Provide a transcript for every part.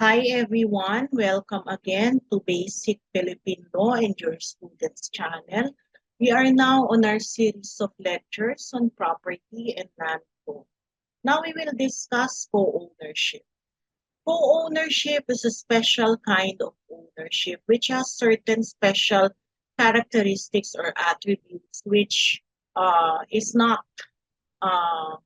Hi everyone, welcome again to Basic Philippine Law and your students channel. We are now on our series of lectures on property and land law. Now we will discuss co-ownership. Co-ownership is a special kind of ownership which has certain special characteristics or attributes which is not uh,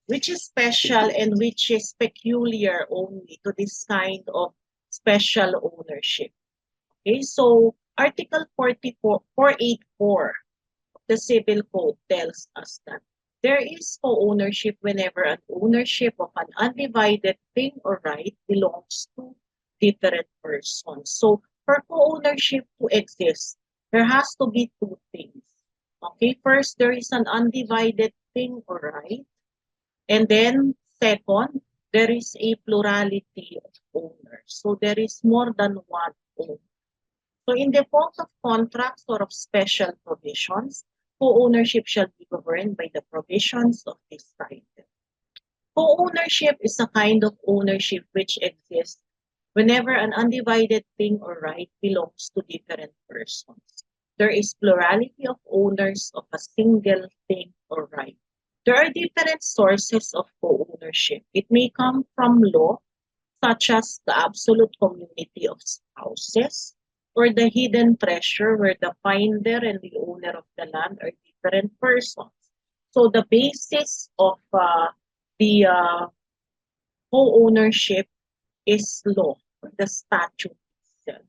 which is special and which is peculiar only to this kind of special ownership. Okay, so Article 44, 484 of the Civil Code tells us that there is co-ownership whenever an ownership of an undivided thing or right belongs to different persons. So for co-ownership to exist, there has to be two things. Okay, first, there is an undivided thing or right. And then second, there is a plurality of owners. So there is more than one owner. So in default of contracts or of special provisions, co-ownership shall be governed by the provisions of this title. Co-ownership is a kind of ownership which exists whenever an undivided thing or right belongs to different persons. There is plurality of owners of a single thing or right. There are different sources of co-ownership. It may come from law, such as the absolute community of spouses, or the hidden treasure where the finder and the owner of the land are different persons. So the basis of the co-ownership is law, or the statute itself.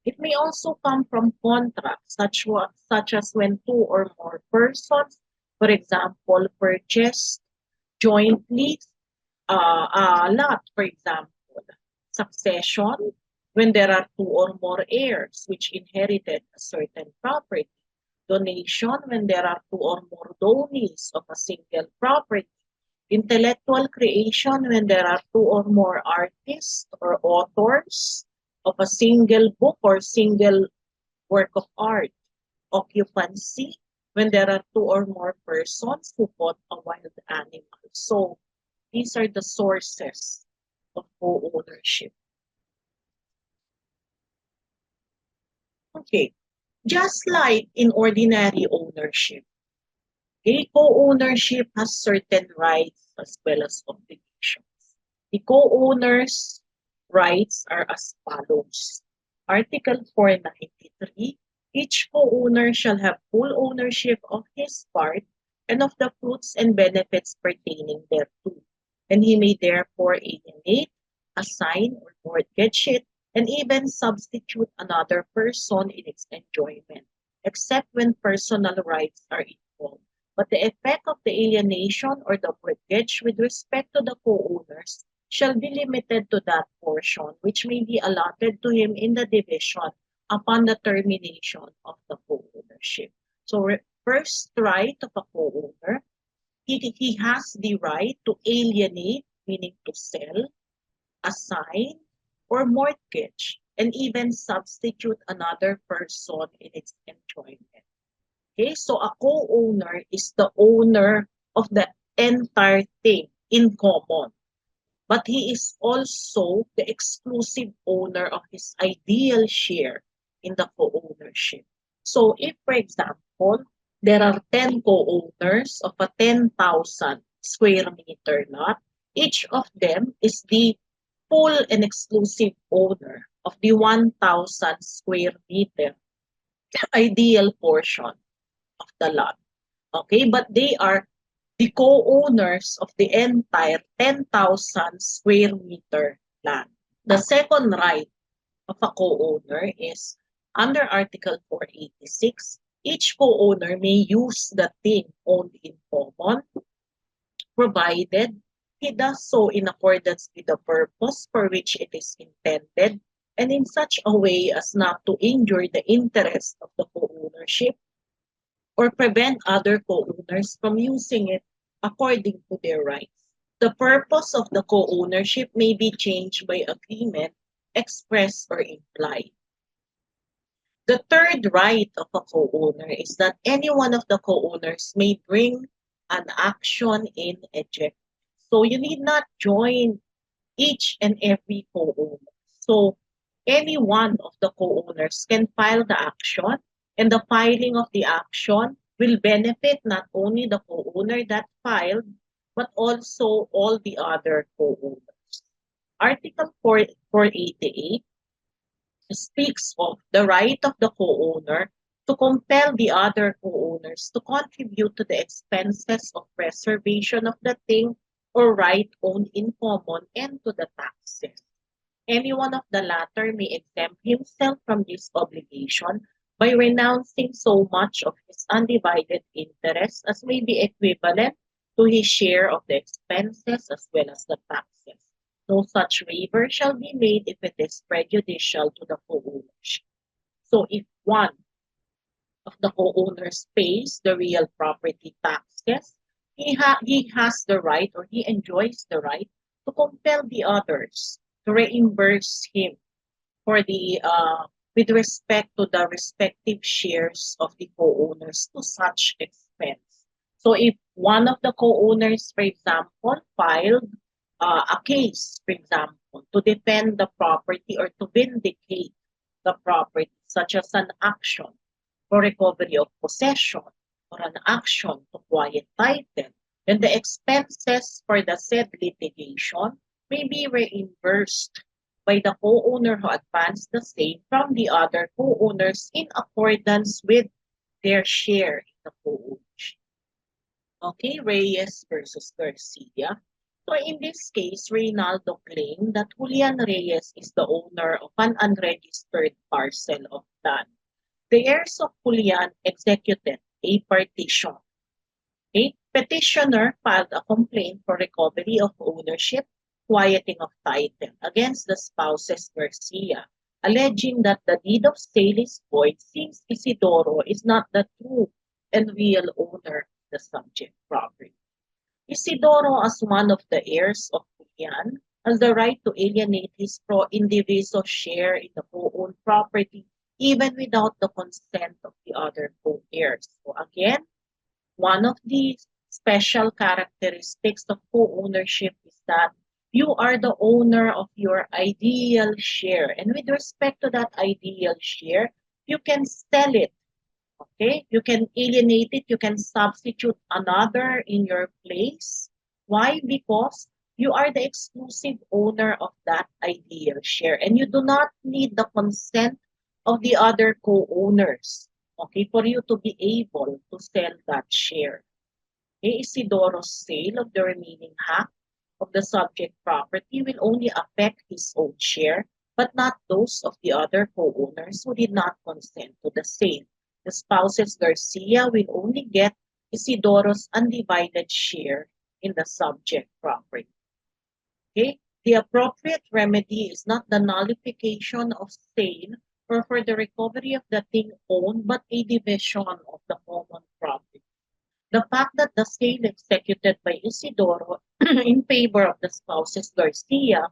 It may also come from contracts, such as when two or more persons, for example, purchase jointly a lot, for example. Succession, when there are two or more heirs which inherited a certain property. Donation, when there are two or more donees of a single property. Intellectual creation, when there are two or more artists or authors of a single book or single work of art. Occupancy, when there are two or more persons who bought a wild animal. So these are the sources of co-ownership. Okay, just like in ordinary ownership, a co-ownership has certain rights as well as obligations. The co-owner's rights are as follows. Article 493, each co-owner shall have full ownership of his part and of the fruits and benefits pertaining thereto, and he may therefore alienate, assign, or mortgage it, and even substitute another person in its enjoyment, except when personal rights are involved. But the effect of the alienation or the mortgage with respect to the co-owners shall be limited to that portion which may be allotted to him in the division upon the termination of the co-ownership. So first right of a co-owner, he has the right to alienate, meaning to sell, assign, or mortgage, and even substitute another person in its enjoyment. Okay, so a co-owner is the owner of the entire thing in common, but he is also the exclusive owner of his ideal share in the co-ownership. So if, for example, there are 10 co-owners of a 10,000 square meter lot, each of them is the full and exclusive owner of the 1,000 square meter ideal portion of the lot. Okay, but they are the co-owners of the entire 10,000 square meter land. The second right of a co-owner is under Article 486, each co-owner may use the thing owned in common, provided he does so in accordance with the purpose for which it is intended and in such a way as not to injure the interest of the co-ownership or prevent other co-owners from using it according to their rights. The purpose of the co-ownership may be changed by agreement, express or implied. The third right of a co-owner is that any one of the co-owners may bring an action in eject. So you need not join each and every co-owner. So any one of the co-owners can file the action, and the filing of the action will benefit not only the co-owner that filed, but also all the other co-owners. Article 488 speaks of the right of the co-owner to compel the other co-owners to contribute to the expenses of preservation of the thing or right owned in common and to the taxes. Any one of the latter may exempt himself from this obligation by renouncing so much of his undivided interest as may be equivalent to his share of the expenses as well as the taxes. No such waiver shall be made if it is prejudicial to the co-ownership. So if one of the co-owners pays the real property taxes, he has the right or he enjoys the right to compel the others to reimburse him for the with respect to the respective shares of the co-owners to such expense. So if one of the co-owners, for example, filed a case, for example, to defend the property or to vindicate the property, such as an action for recovery of possession or an action to quiet title, then the expenses for the said litigation may be reimbursed by the co-owner who advanced the same from the other co-owners in accordance with their share in the co-ownership. Okay, Reyes versus Garcia. So in this case, Reynaldo claimed that Julian Reyes is the owner of an unregistered parcel of land. The heirs of Julian executed a partition. A petitioner filed a complaint for recovery of ownership, quieting of title against the spouses Garcia, alleging that the deed of sale is void since Isidoro is not the true and real owner of the subject property. Isidoro, as one of the heirs of Julian, has the right to alienate his pro indiviso share in the co-owned property even without the consent of the other co-heirs. So again, one of the special characteristics of co-ownership is that you are the owner of your ideal share. And with respect to that ideal share, you can sell it. Okay? You can alienate it. You can substitute another in your place. Why? Because you are the exclusive owner of that ideal share and you do not need the consent of the other co-owners, okay, for you to be able to sell that share. Okay, Isidoro's sale of the remaining half of the subject property will only affect his own share, but not those of the other co-owners who did not consent to the sale. The spouses Garcia will only get Isidoro's undivided share in the subject property. Okay? The appropriate remedy is not the nullification of sale or for the recovery of the thing owned, but a division of the common property. The fact that the sale executed by Isidoro in favor of the spouses Garcia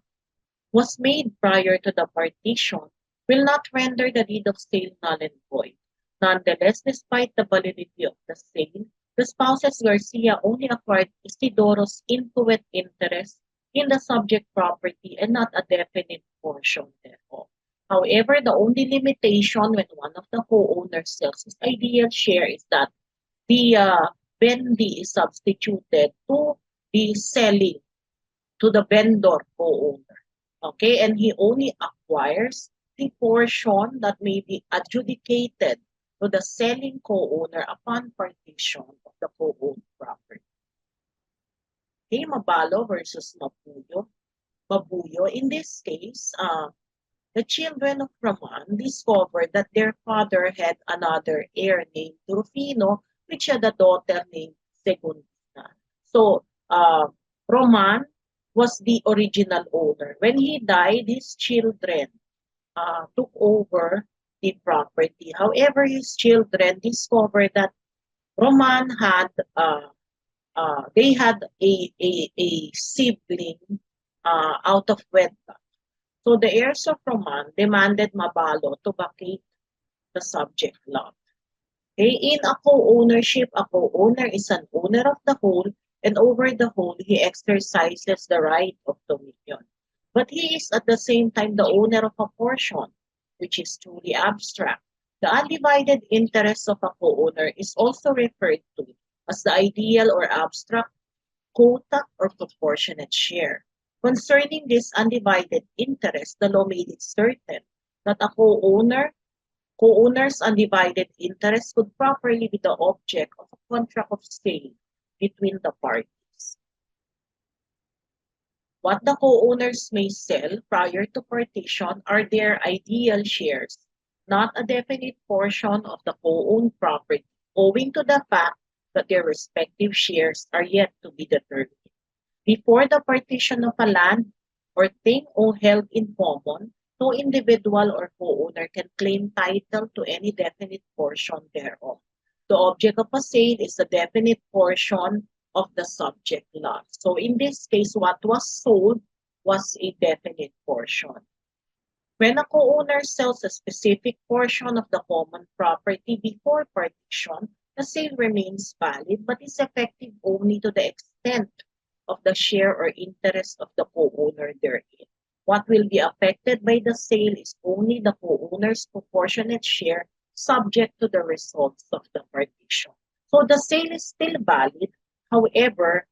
was made prior to the partition will not render the deed of sale null and void. Nonetheless, despite the validity of the sale, the spouses Garcia only acquired Isidoro's intuit interest in the subject property and not a definite portion thereof. However, the only limitation when one of the co-owners sells his ideal share is that the vendi is substituted to the selling to the vendor co-owner. Okay, and he only acquires the portion that may be adjudicated to the selling co-owner upon partition of the co-owned property. Okay, Mabalo versus Mabuyo. In this case, the children of Raman discovered that their father had another heir named Rufino, which had a daughter named Segundina. So, Roman was the original owner. When he died, his children took over the property. However, his children discovered that Roman had they had a sibling out of wedlock. So the heirs of Roman demanded Mabalo to vacate the subject lot. Okay? In a co-ownership, a co-owner is an owner of the whole, and over the whole, he exercises the right of dominion. but he is at the same time the owner of a portion, which is truly abstract. The undivided interest of a co-owner is also referred to as the ideal or abstract quota or proportionate share. Concerning this undivided interest, the law made it certain that a co-owner's undivided interest could properly be the object of a contract of sale between the parties. What the co-owners may sell prior to partition are their ideal shares, not a definite portion of the co-owned property, owing to the fact that their respective shares are yet to be determined. Before the partition of a land or thing or held in common, no individual or co-owner can claim title to any definite portion thereof. The object of a sale is a definite portion of the subject lot. So in this case, what was sold was a definite portion. When a co-owner sells a specific portion of the common property before partition, the sale remains valid but is effective only to the extent of the share or interest of the co-owner therein. What will be affected by the sale is only the co-owner's proportionate share subject to the results of the partition. So the sale is still valid, however,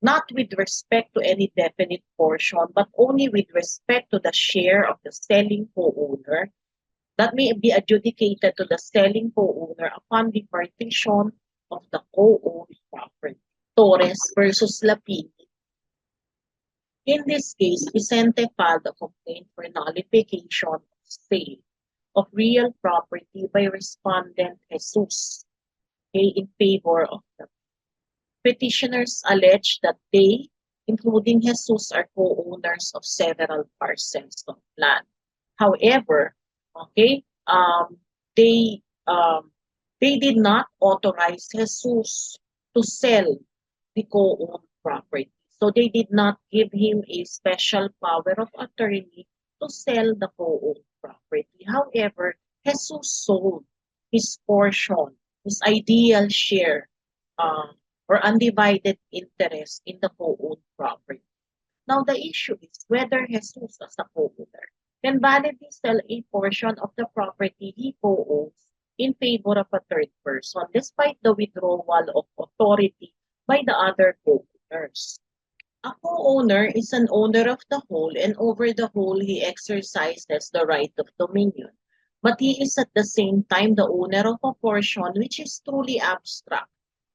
not with respect to any definite portion, but only with respect to the share of the selling co-owner that may be adjudicated to the selling co-owner upon the partition of the co-owned property. Torres versus Lapini. In this case, Vicente filed a complaint for nullification of sale of real property by respondent Jesus, in favor of the petitioners. Allege that they, including Jesus, are co-owners of several parcels of land. However, okay, they um, they did not authorize Jesus to sell the co-owned property. So they did not give him a special power of attorney to sell the co-owned property. However, Jesus sold his portion, his ideal share, um, or undivided interest in the co-owned property. Now the issue is whether Jesus as a co-owner can validly sell a portion of the property he co-owns in favor of a third person despite the withdrawal of authority by the other co-owners. A co-owner is an owner of the whole, and over the whole he exercises the right of dominion. But he is at the same time the owner of a portion which is truly abstract.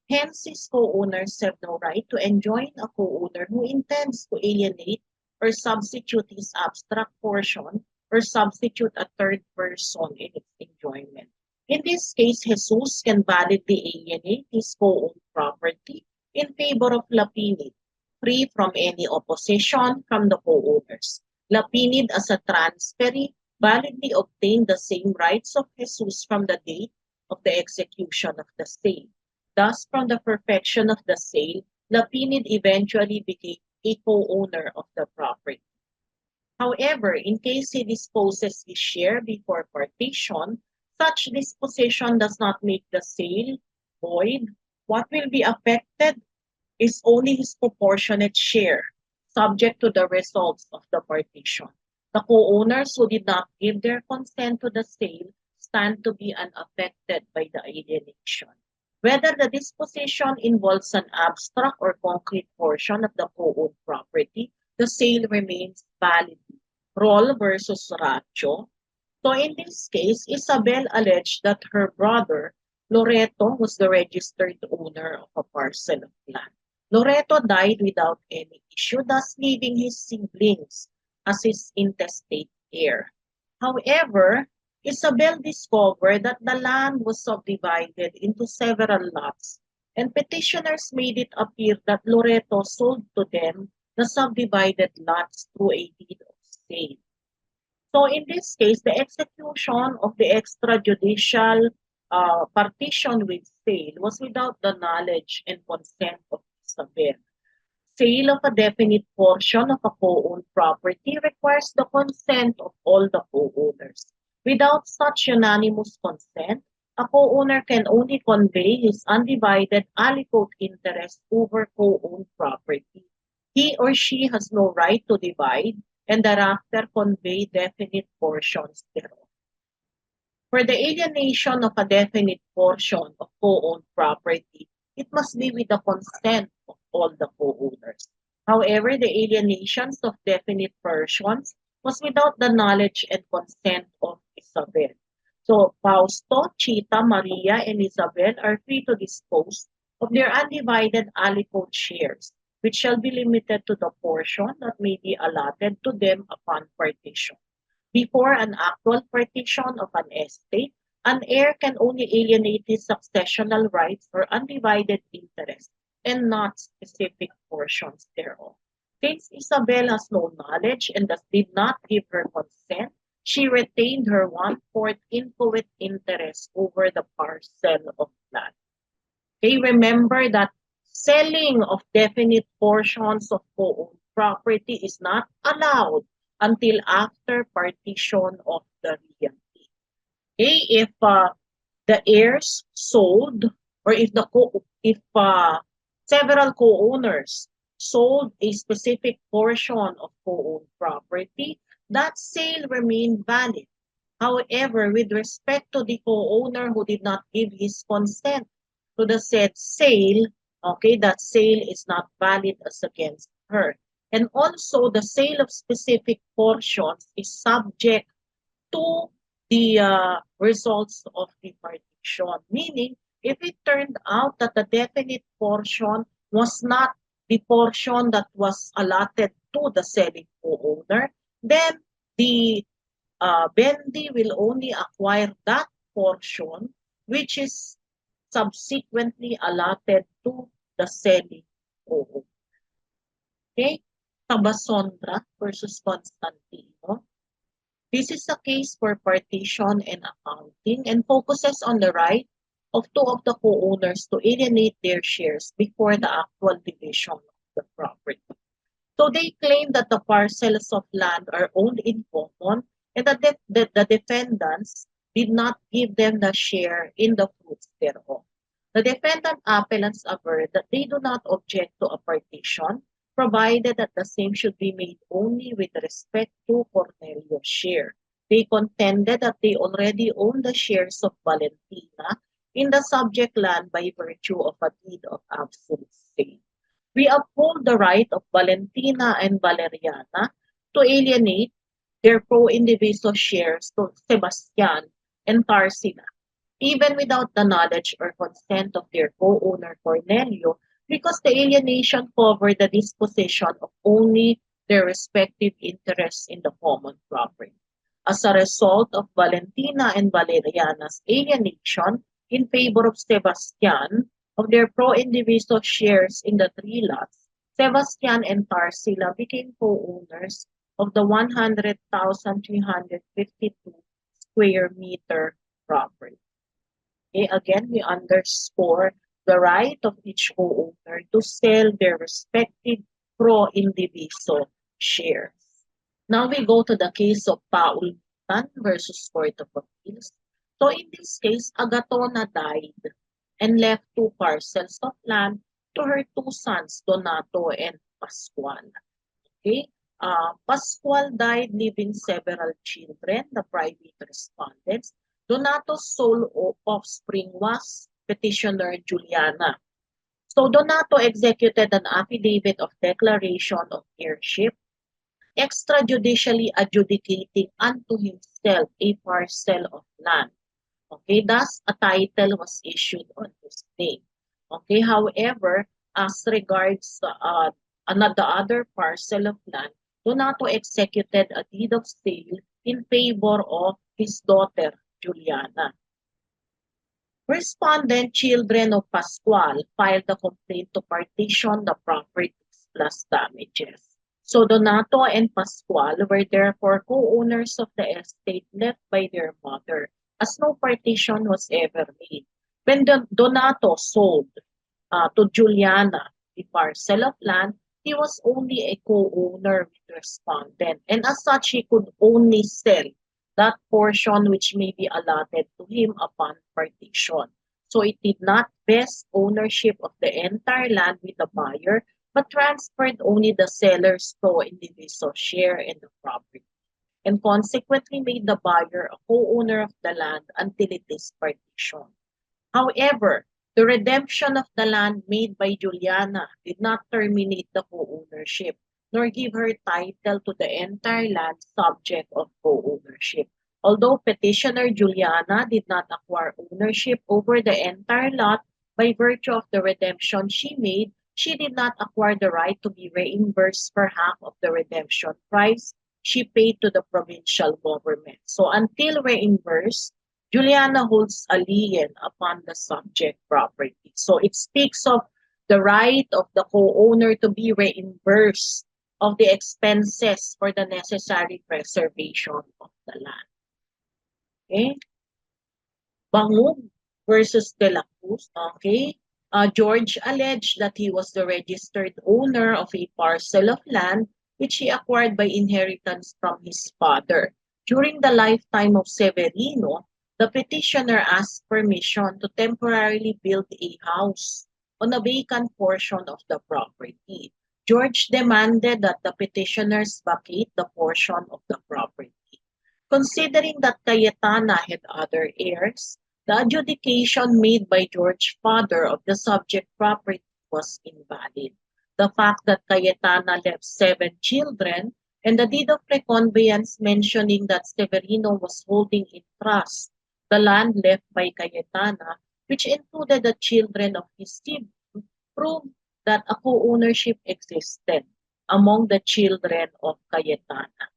Hence, his co-owners have no right to enjoin a co-owner who intends to alienate or substitute his abstract portion or substitute a third person in its enjoyment. In this case, Jesus can validly alienate his co-owned property in favor of Lapinid, free from any opposition from the co-owners. Lapinid as a transferee validly obtained the same rights of Jesus from the date of the execution of the sale. Thus, from the perfection of the sale, Lapinid eventually became a co-owner of the property. However, in case he disposes his share before partition, such disposition does not make the sale void. What will be affected is only his proportionate share, subject to the results of the partition. The co-owners who did not give their consent to the sale stand to be unaffected by the alienation. Whether the disposition involves an abstract or concrete portion of the co-owned property, the sale remains valid. Roll versus Racho. So in this case, Isabel alleged that her brother, Loreto, was the registered owner of a parcel of land. Loreto died without any issue, thus leaving his siblings as his intestate heir. However, Isabel discovered that the land was subdivided into several lots, and petitioners made it appear that Loreto sold to them the subdivided lots through a deed of sale. So in this case, the execution of the extrajudicial partition with sale was without the knowledge and consent of Isabel. Sale of a definite portion of a co-owned property requires the consent of all the co-owners. Without such unanimous consent, a co-owner can only convey his undivided aliquot interest over co-owned property. He or she has no right to divide and thereafter convey definite portions thereof. For the alienation of a definite portion of co-owned property, it must be with the consent of all the co-owners. However, the alienations of definite portions was without the knowledge and consent of Isabel. So, Fausto, Chita, Maria, and Isabel are free to dispose of their undivided aliquot shares, which shall be limited to the portion that may be allotted to them upon partition. Before an actual partition of an estate, an heir can only alienate his successional rights or undivided interest and not specific portions thereof. Since Isabel has no knowledge and thus did not give her consent, she retained her one-fourth inchoate interest over the parcel of land. Okay, remember that selling of definite portions of co-owned property is not allowed until after partition of the realty. Okay, if the heirs sold or if several co-owners sold a specific portion of co-owned property, that sale remained valid. However, with respect to the co-owner who did not give his consent to the said sale, okay, that sale is not valid as against her. And also, the sale of specific portions is subject to the results of the partition. Meaning, if it turned out that the definite portion was not the portion that was allotted to the selling co-owner, then the Bendy will only acquire that portion which is subsequently allotted to the selling co-owner. Okay? Tabasondra versus Constantino. This is a case for partition and accounting and focuses on the right of two of the co-owners to alienate their shares before the actual division of the property. So they claim that the parcels of land are owned in common and that the defendants did not give them the share in the fruits thereof. The defendant appellants aver that they do not object to a partition, provided that the same should be made only with respect to Cornelio's share. They contended that they already own the shares of Valentina in the subject land by virtue of a deed of absolute sale. We uphold the right of Valentina and Valeriana to alienate their pro-indiviso shares to Sebastian and Tarsila, even without the knowledge or consent of their co-owner Cornelio, because the alienation covered the disposition of only their respective interests in the common property. As a result of Valentina and Valeriana's alienation in favor of Sebastian of their pro-indiviso shares in the three lots, Sebastian and Tarsila became co-owners of the 100,352 square meter property. Okay, again, we underscore the right of each co-owner to sell their respective pro-indiviso shares. Now we go to the case of Paul Tan versus Court of Appeals. So in this case, Agatona died and left two parcels of land to her two sons, Donato and Pascual. Okay, Pascual died leaving several children, the private respondents. Donato's sole offspring was petitioner Juliana. So Donato executed an affidavit of declaration of heirship, extrajudicially adjudicating unto himself a parcel of land. Okay, thus a title was issued on his name. Okay, however, as regards another other parcel of land, Donato executed a deed of sale in favor of his daughter, Juliana. Respondent children of Pascual filed a complaint to partition the properties plus damages. So Donato and Pascual were therefore co-owners of the estate left by their mother, as no partition was ever made. When Donato sold to Juliana the parcel of land, he was only a co-owner with the respondent, and as such, he could only sell that portion which may be allotted to him upon partition. So it did not vest ownership of the entire land with the buyer, but transferred only the seller's pro indiviso share in the property, and consequently made the buyer a co-owner of the land until it is partitioned. However, the redemption of the land made by Juliana did not terminate the co-ownership, nor give her title to the entire land subject of co-ownership. Although petitioner Juliana did not acquire ownership over the entire lot by virtue of the redemption she made, she did not acquire the right to be reimbursed for half of the redemption price she paid to the provincial government. So until reimbursed, Juliana holds a lien upon the subject property. So it speaks of the right of the co-owner to be reimbursed of the expenses for the necessary preservation of the land. Okay? Bangog versus De La Cruz. Okay? George alleged that he was the registered owner of a parcel of land which he acquired by inheritance from his father. During the lifetime of Severino, the petitioner asked permission to temporarily build a house on a vacant portion of the property. George demanded that the petitioners vacate the portion of the property. Considering that Cayetana had other heirs, the adjudication made by George's father of the subject property was invalid. The fact that Cayetana left 7 children and the deed of reconveyance mentioning that Severino was holding in trust the land left by Cayetana, which included the children of his sibling, proved that a co-ownership existed among the children of Cayetana.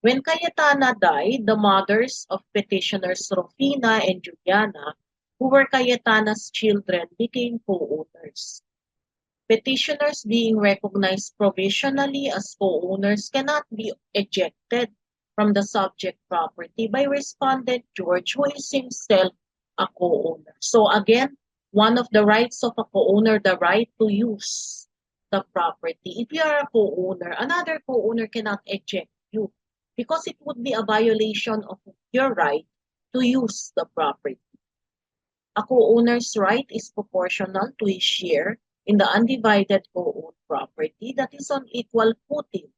When Cayetana died, the mothers of petitioners Rufina and Juliana, who were Cayetana's children, became co-owners. Petitioners being recognized provisionally as co-owners cannot be ejected from the subject property by respondent George, who is himself a co-owner. So again, one of the rights of a co-owner, the right to use the property. If you are a co-owner, another co-owner cannot eject you because it would be a violation of your right to use the property. A co-owner's right is proportional to his share in the undivided co-owned property that is on equal footing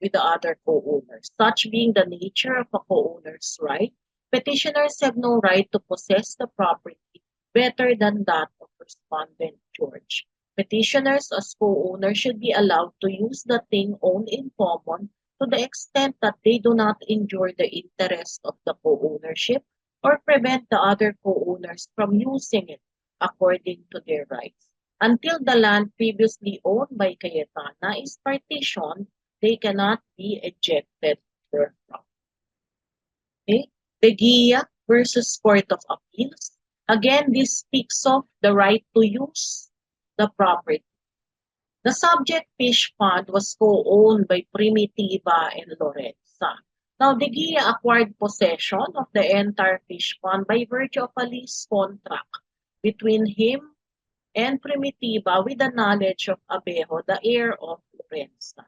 with the other co-owners. Such being the nature of a co-owner's right, petitioners have no right to possess the property better than that of respondent George. Petitioners as co-owners should be allowed to use the thing owned in common to the extent that they do not injure the interest of the co-ownership or prevent the other co-owners from using it according to their rights. Until the land previously owned by Cayetana is partitioned, they cannot be ejected therefrom. Okay? Peguia versus Court of Appeals. Again, this speaks of the right to use the property. The subject fish pond was co-owned by Primitiva and Lorenza. Now, De Guia acquired possession of the entire fish pond by virtue of a lease contract between him and Primitiva with the knowledge of Abejo, the heir of Lorenza.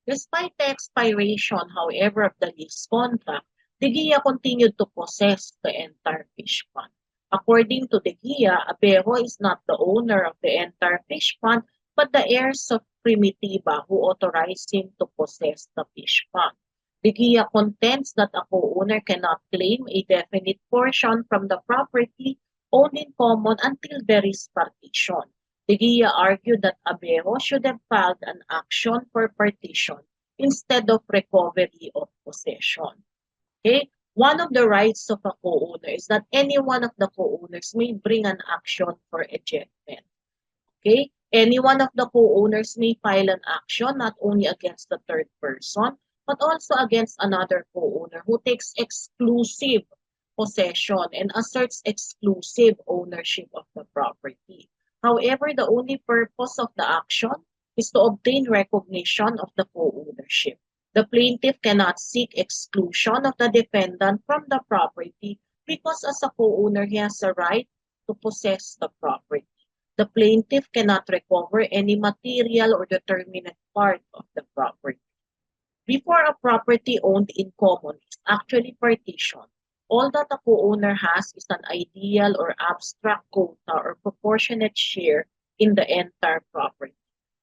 Despite the expiration, however, of the lease contract, De Guia continued to possess the entire fish pond. According to De Guia, Abejo is not the owner of the entire fish pond, but the heirs of Primitiva who authorized him to possess the fish pond. De Guia contends that a co-owner cannot claim a definite portion from the property owned in common until there is partition. De Guia argued that Abejo should have filed an action for partition instead of recovery of possession. Okay? One of the rights of a co-owner is that any one of the co-owners may bring an action for ejectment. Okay? Any one of the co-owners may file an action not only against the third person, but also against another co-owner who takes exclusive possession and asserts exclusive ownership of the property. However, the only purpose of the action is to obtain recognition of the co-ownership. The plaintiff cannot seek exclusion of the defendant from the property because as a co-owner, he has a right to possess the property. The plaintiff cannot recover any material or determinate part of the property. Before a property owned in common is actually partitioned, all that a co-owner has is an ideal or abstract quota or proportionate share in the entire property.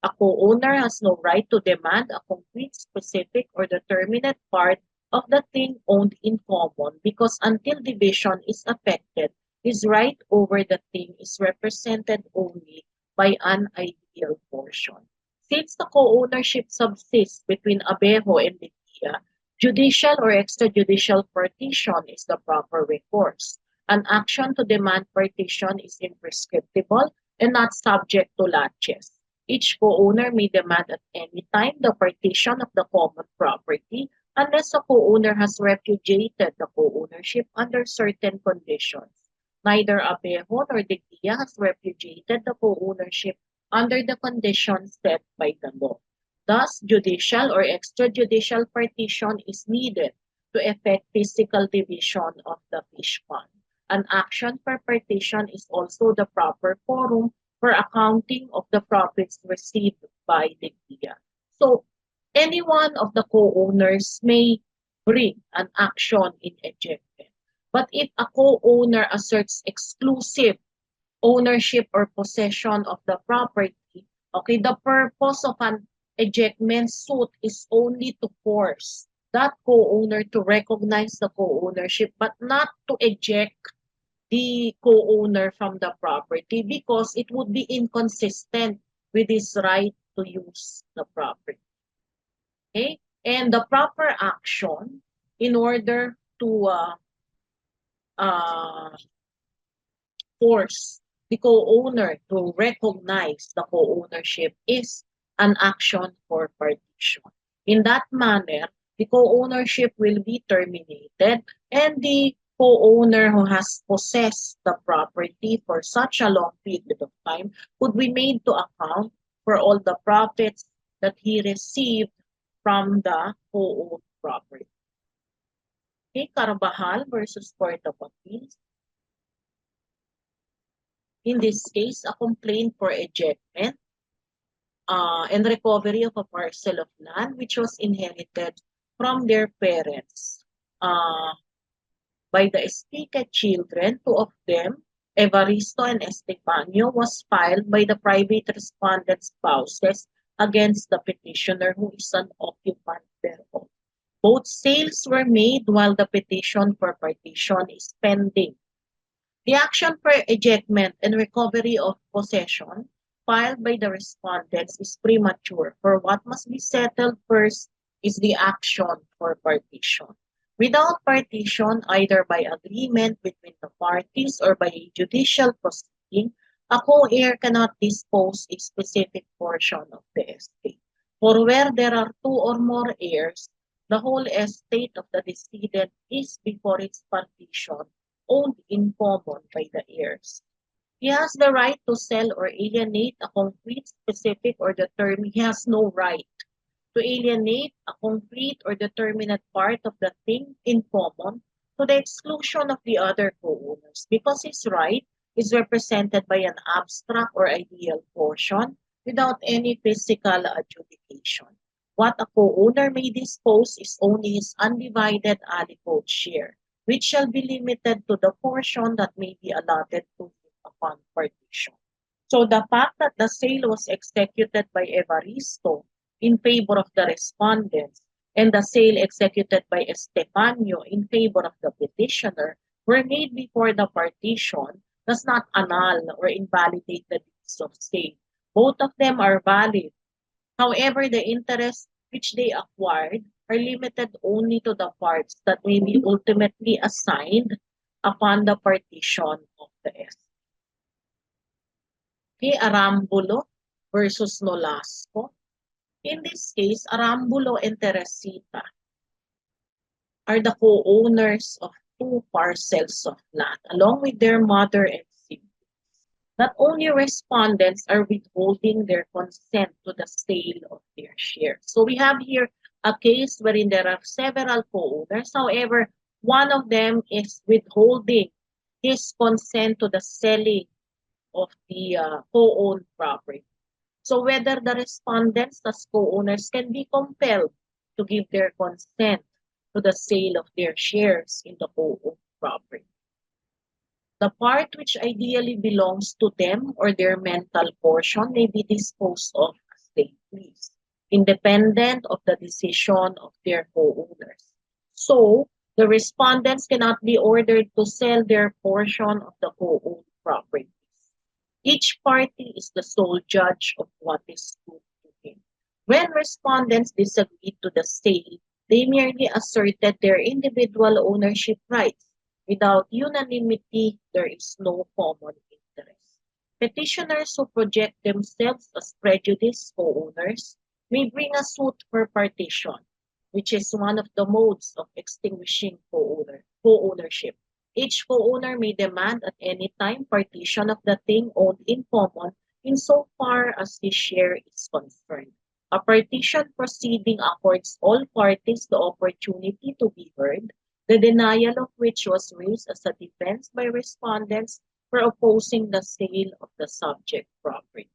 A co-owner has no right to demand a complete, specific, or determinate part of the thing owned in common because until division is affected, his right over the thing is represented only by an ideal portion. Since the co-ownership subsists between Abejo and Likia, judicial or extrajudicial partition is the proper recourse. An action to demand partition is imprescriptible and not subject to laches. Each co-owner may demand at any time the partition of the common property unless a co-owner has repudiated the co-ownership under certain conditions. Neither Abejo nor De Guia has repudiated the co-ownership under the conditions set by the law. Thus, judicial or extrajudicial partition is needed to effect physical division of the fish pond. An action for partition is also the proper forum for accounting of the profits received by the Guia. So, any one of the co-owners may bring an action in ejectment. But if a co-owner asserts exclusive ownership or possession of the property, okay, the purpose of an ejectment suit is only to force that co-owner to recognize the co-ownership but not to eject the co-owner from the property because it would be inconsistent with his right to use the property. Okay? And the proper action in order to uh, force the co-owner to recognize the co-ownership is an action for partition. In that manner, the co-ownership will be terminated and the co-owner who has possessed the property for such a long period of time could be made to account for all the profits that he received from the co-owned property. Okay, Carvajal versus Court of Appeals. In this case, a complaint for ejectment and recovery of a parcel of land which was inherited from their parents by the Estique children. Two of them, Evaristo and Estefanio, was filed by the private respondent spouses against the petitioner who is an occupant thereof. Both sales were made while the petition for partition is pending. The action for ejectment and recovery of possession filed by the respondents is premature, for what must be settled first is the action for partition. Without partition, either by agreement between the parties or by a judicial proceeding, a co-heir cannot dispose a specific portion of the estate. For where there are two or more heirs, the whole estate of the decedent is before its partition owned in common by the heirs. He has the right to sell or alienate a concrete, specific, or determined. He has no right to alienate a concrete or determinate part of the thing in common to the exclusion of the other co-owners because his right is represented by an abstract or ideal portion without any physical adjudication. What a co-owner may dispose is only his undivided aliquot share, which shall be limited to the portion that may be allotted to him upon partition. So the fact that the sale was executed by Evaristo in favor of the respondents and the sale executed by Estefanio in favor of the petitioner were made before the partition does not annul or invalidate the deeds of sale. Both of them are valid. However, the interests which they acquired are limited only to the parts that may be ultimately assigned upon the partition of the estate. Okay, Arambulo versus Nolasco. In this case, Arambulo and Teresita are the co-owners of two parcels of land along with their mother and siblings. Not only respondents are withholding their consent to the sale of their shares. So we have here a case wherein there are several co-owners. However, one of them is withholding his consent to the selling of the co-owned property. So whether the respondents as co-owners can be compelled to give their consent to the sale of their shares in the co-owned property. The part which ideally belongs to them or their mental portion may be disposed of as slave lease, independent of the decision of their co-owners. So, the respondents cannot be ordered to sell their portion of the co-owned properties. Each party is the sole judge of what is due to him. When respondents disagreed to the sale, they merely asserted their individual ownership rights. Without unanimity, there is no common interest. Petitioners who project themselves as prejudiced co-owners may bring a suit for partition, which is one of the modes of extinguishing co-ownership. Each co-owner may demand at any time partition of the thing owned in common insofar as his share is concerned. A partition proceeding affords all parties the opportunity to be heard, the denial of which was raised as a defense by respondents for opposing the sale of the subject property.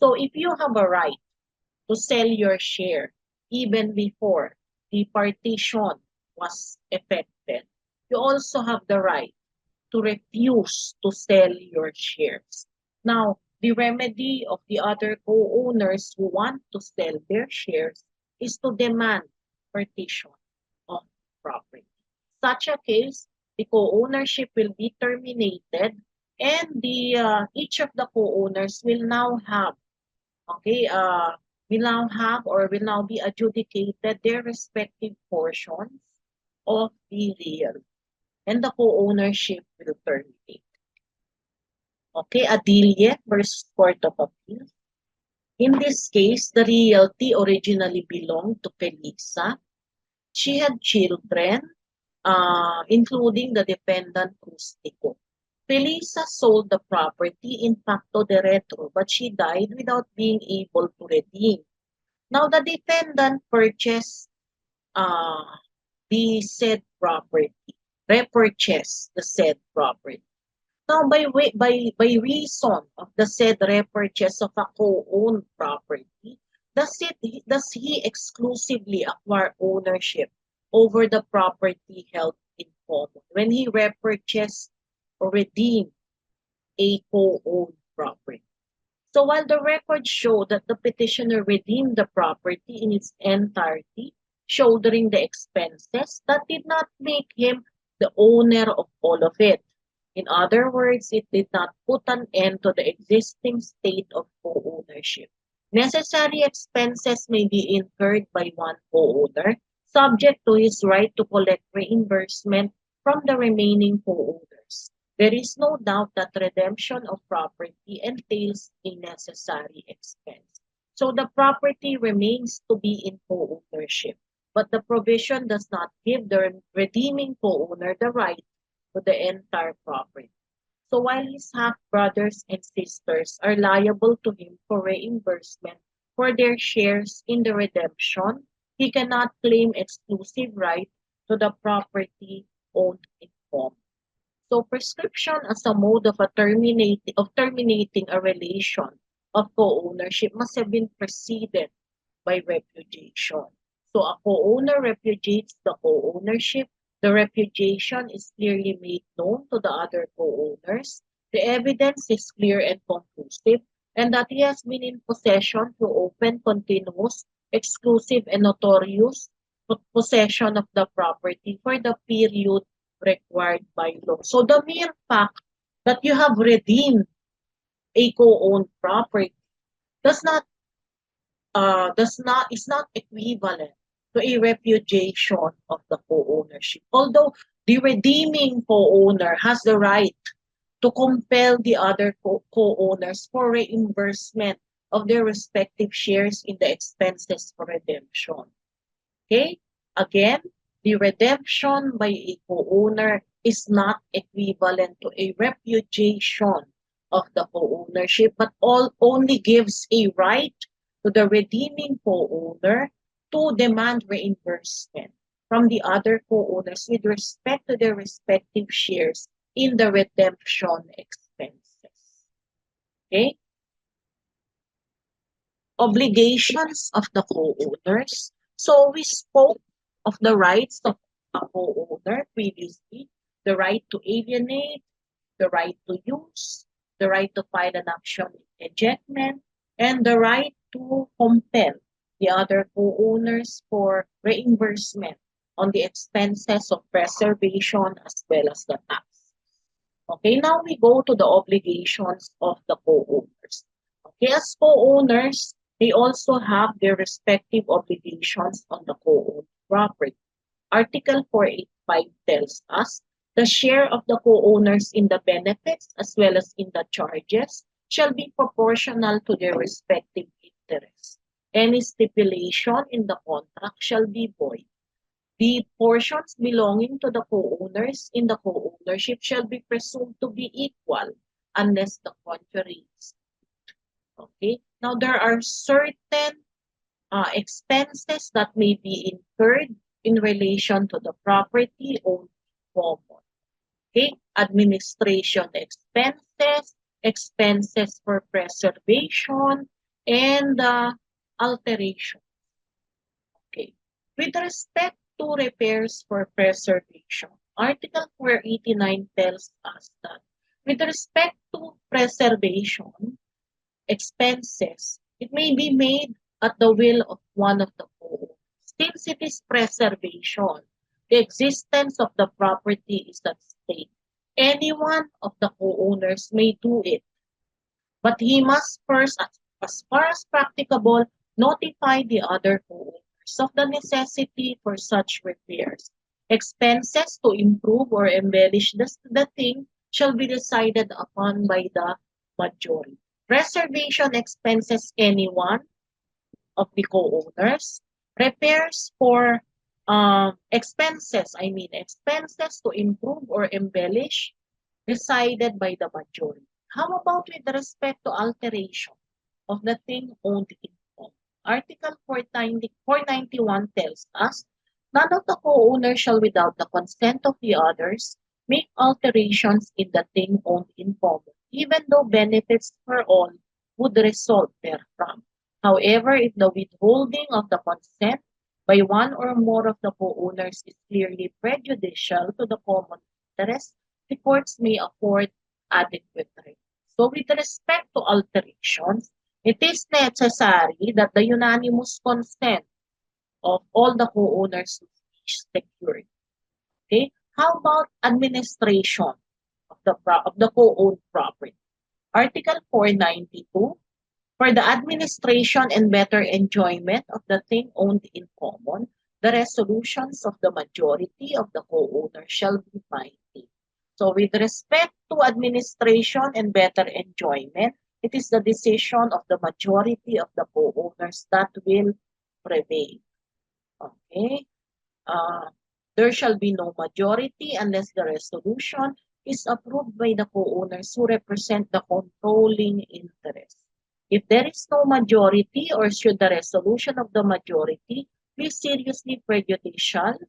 So if you have a right to sell your share even before the partition was effected, you also have the right to refuse to sell your shares. Now, the remedy of the other co-owners who want to sell their shares is to demand partition of property. Such a case, the co-ownership will be terminated and the each of the co-owners will now have okay will now be adjudicated their respective portions of the real and the co-ownership will terminate. Okay, Adilie versus Court of Appeal. In this case, the realty originally belonged to Felisa. She had children, including the defendant Rustico. Felisa sold the property in facto de retro, but she died without being able to redeem. Now, the defendant purchased the said property, repurchased the said property. Now, by reason of the said repurchase of a co-owned property, does he exclusively acquire ownership over the property held in common when he repurchased or redeemed a co-owned property? So while the records show that the petitioner redeemed the property in its entirety, shouldering the expenses, that did not make him the owner of all of it. In other words, it did not put an end to the existing state of co-ownership. Necessary expenses may be incurred by one co-owner, subject to his right to collect reimbursement from the remaining co-owners. There is no doubt that redemption of property entails a necessary expense. So the property remains to be in co-ownership, but the provision does not give the redeeming co-owner the right to the entire property. So while his half-brothers and sisters are liable to him for reimbursement for their shares in the redemption, he cannot claim exclusive right to the property owned in common. So prescription as a mode of terminating a relation of co-ownership must have been preceded by repudiation. So a co-owner repudiates the co-ownership. The repudiation is clearly made known to the other co-owners. The evidence is clear and conclusive, and that he has been in possession through open, continuous, exclusive, and notorious possession of the property for the period required by law. So the mere fact that you have redeemed a co-owned property does not is not equivalent to a repudiation of the co-ownership. Although the redeeming co-owner has the right to compel the other co-owners for reimbursement of their respective shares in the expenses for redemption. Okay? Again, the redemption by a co-owner is not equivalent to a repudiation of the co-ownership, but only gives a right to the redeeming co-owner to demand reimbursement from the other co-owners with respect to their respective shares in the redemption expenses. Okay? Obligations of the co-owners. So we spoke of the rights of a co-owner previously, the right to alienate, the right to use, the right to file an action ejectment, and the right to compel the other co-owners for reimbursement on the expenses of preservation as well as the tax. Okay, now we go to the obligations of the co-owners. Okay, as co-owners, they also have their respective obligations on the co-owned property. Article 485 tells us the share of the co-owners in the benefits as well as in the charges shall be proportional to their respective interests. Any stipulation in the contract shall be void. The portions belonging to the co-owners in the co-ownership shall be presumed to be equal unless the contrary is. Okay, now there are certain expenses that may be incurred in relation to the property owned in common. Okay, administration expenses, expenses for preservation, and alteration. Okay, with respect to repairs for preservation, Article 489 tells us that with respect to preservation expenses, it may be made at the will of one of the co-owners. Since it is preservation, the existence of the property is at stake. Any one of the co-owners may do it, but he must first, as far as practicable, notify the other co-owners of the necessity for such repairs. Expenses to improve or embellish the thing shall be decided upon by the majority. Preservation expenses any one of the co-owners. Repairs for expenses to improve or embellish decided by the majority. How about with respect to alteration of the thing owned in common? Article 491 tells us none of the co-owners shall without the consent of the others make alterations in the thing owned in common, even though benefits for all would result therefrom. However, if the withholding of the consent by one or more of the co-owners is clearly prejudicial to the common interest, the courts may afford adequate remedy. So with respect to alterations, it is necessary that the unanimous consent of all the co-owners is secured. Okay? How about administration of the co-owned property? Article 492, for the administration and better enjoyment of the thing owned in common, the resolutions of the majority of the co-owners shall be binding. So with respect to administration and better enjoyment, it is the decision of the majority of the co-owners that will prevail. Okay? There shall be no majority unless the resolution is approved by the co-owners who represent the controlling interest. If there is no majority or should the resolution of the majority be seriously prejudicial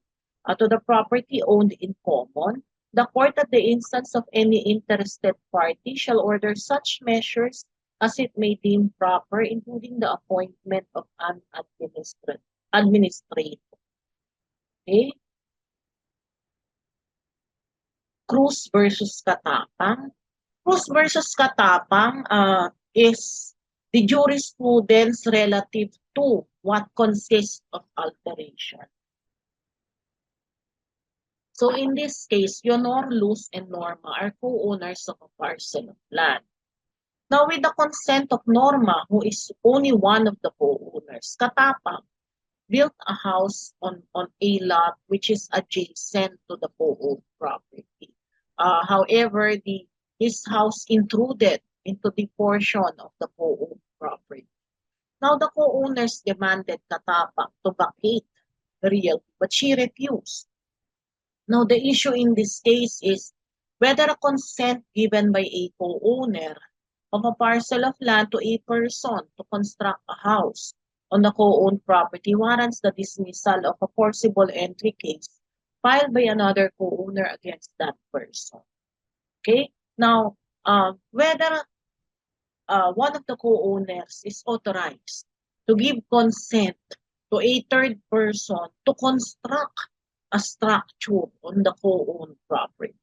to the property owned in common, the court at the instance of any interested party shall order such measures as it may deem proper, including the appointment of an administrator. Okay? Cruz versus Katapang. Cruz versus Katapang is the jurisprudence relative to what consists of alteration. So in this case, Leonor, Luz, and Norma are co-owners of a parcel of land. Now with the consent of Norma, who is only one of the co-owners, Katapang built a house on a lot which is adjacent to the co-owned property. However, his house intruded into the portion of the co-owned property. Now the co-owners demanded Katapang to vacate the realty, but she refused. Now the issue in this case is whether a consent given by a co-owner of a parcel of land to a person to construct a house on the co-owned property warrants the dismissal of a forcible entry case filed by another co-owner against that person. Okay? Now, whether one of the co-owners is authorized to give consent to a third person to construct a structure on the co-owned property.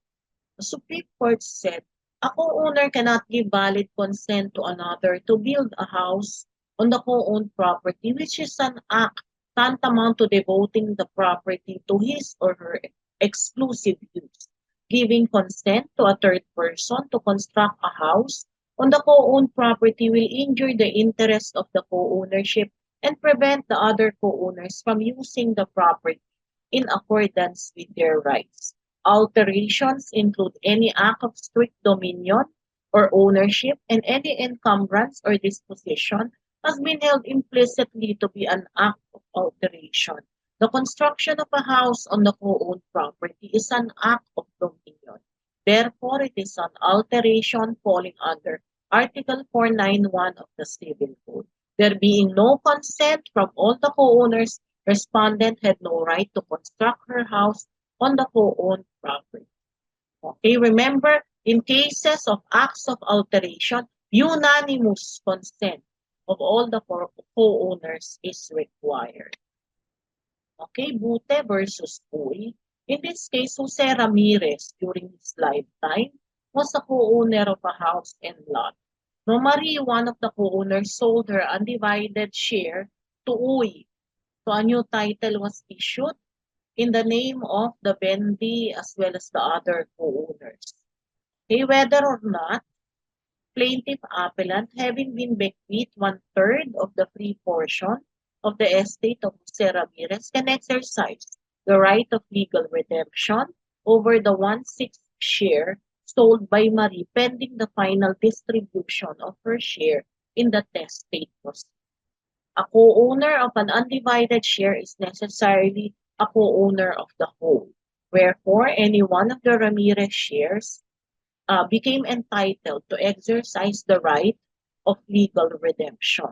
The Supreme Court said a co-owner cannot give valid consent to another to build a house on the co-owned property, which is an act tantamount to devoting the property to his or her exclusive use, giving consent to a third person to construct a house on the co-owned property will injure the interest of the co-ownership and prevent the other co-owners from using the property in accordance with their rights. Alterations include any act of strict dominion or ownership, and any encumbrance or disposition has been held implicitly to be an act of alteration. The construction of a house on the co-owned property is an act of dominion. Therefore, it is an alteration falling under Article 491 of the Civil Code. There being no consent from all the co-owners, respondent had no right to construct her house on the co-owned property. Okay, remember, in cases of acts of alteration, unanimous consent of all the co-owners is required. Okay, Bute versus Uy. In this case, Jose Ramirez, during his lifetime, was a co-owner of a house and lot. No, Marie, one of the co-owners, sold her undivided share to Uy. So a new title was issued in the name of the vendee as well as the other co-owners. Okay, whether or not plaintiff appellant having been bequeathed one-third of the free portion of the estate of Jose Ramirez can exercise the right of legal redemption over the 1/6 share sold by Marie pending the final distribution of her share in the testate proceedings. A co-owner of an undivided share is necessarily a co-owner of the whole. Wherefore, any one of the Ramirez shares became entitled to exercise the right of legal redemption.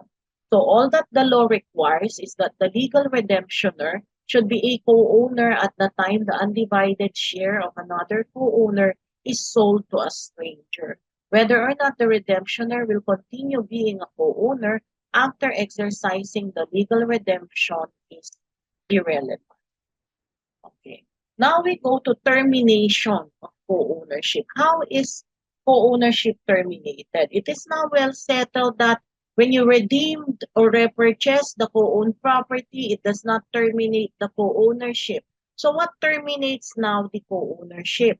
So all that the law requires is that the legal redemptioner should be a co-owner at the time the undivided share of another co-owner is sold to a stranger. Whether or not the redemptioner will continue being a co-owner after exercising the legal redemption is irrelevant. Okay. Now we go to termination of co-ownership. How is co-ownership terminated? It is now well settled that when you redeemed or repurchased the co-owned property, it does not terminate the co-ownership. So what terminates now the co-ownership?